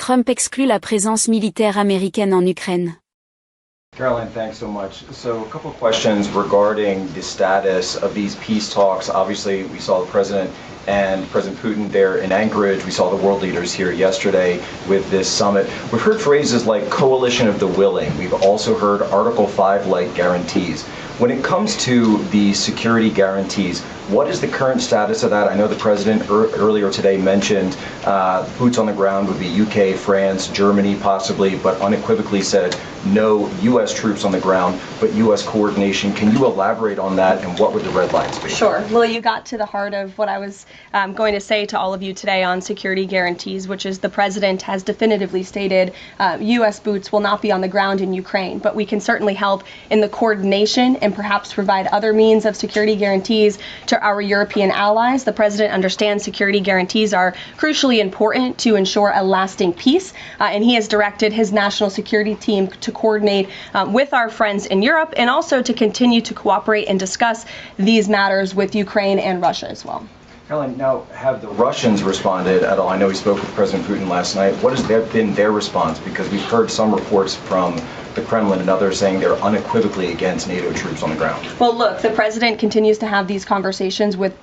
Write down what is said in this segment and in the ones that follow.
Trump exclut la présence militaire américaine en Ukraine. Caroline, thanks so much. So a couple of questions regarding the status of these peace talks. Obviously, we saw the President and President Putin there in Anchorage. We saw the world leaders here yesterday with this summit. We've heard phrases like coalition of the willing. We've also heard Article 5-like guarantees. When it comes to the security guarantees, what is the current status of that? I know the President earlier today mentioned boots on the ground would be UK, France, Germany possibly, but unequivocally said no U.S. troops on the ground, but U.S. coordination. Can you elaborate on that, and what would the red lines be? Sure. Well, you got to the heart of what I was going to say to all of you today on security guarantees, which is the President has definitively stated U.S. boots will not be on the ground in Ukraine, but we can certainly help in the coordination and perhaps provide other means of security guarantees to our European allies. The President understands security guarantees are crucially important to ensure a lasting peace, and he has directed his national security team to coordinate with our friends in Europe and also to continue to cooperate and discuss these matters with Ukraine and Russia as well. Caroline, now have the Russians responded at all? I know we spoke with President Putin last night. What has been their response? Because we've heard some reports from the Kremlin and others saying they're unequivocally against NATO troops on the ground. Well, look, the President continues to have these conversations with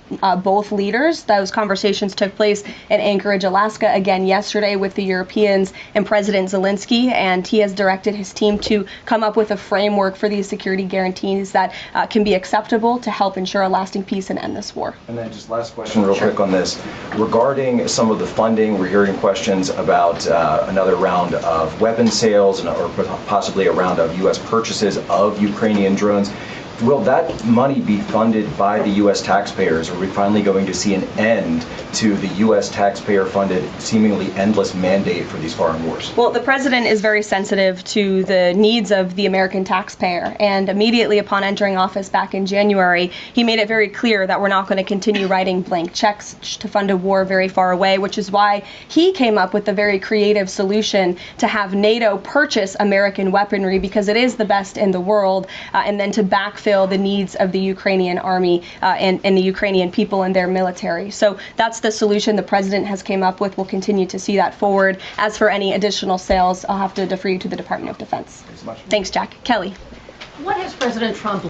both leaders. Those conversations took place in Anchorage, Alaska, again yesterday with the Europeans and President Zelensky, and he has directed his team to come up with a framework for these security guarantees that can be acceptable to help ensure a lasting peace and end this war. And then just last question real quick on this. Regarding some of the funding, we're hearing questions about another round of weapon sales or possibly a round of U.S. purchases of Ukrainian drones. Will that money be funded by the U.S. taxpayers? Are we finally going to see an end to the U.S. taxpayer-funded, seemingly endless mandate for these foreign wars? Well, the President is very sensitive to the needs of the American taxpayer, and immediately upon entering office back in January, he made it very clear that we're not going to continue writing blank checks to fund a war very far away, which is why he came up with the very creative solution to have NATO purchase American weaponry, because it is the best in the world, and then to backfill the needs of the Ukrainian army and the Ukrainian people and their military. So that's the solution the President has came up with. We'll continue to see that forward. As for any additional sales, I'll have to defer you to the Department of Defense. Thanks so much. Thanks, Jack. Kelly. What has President Trump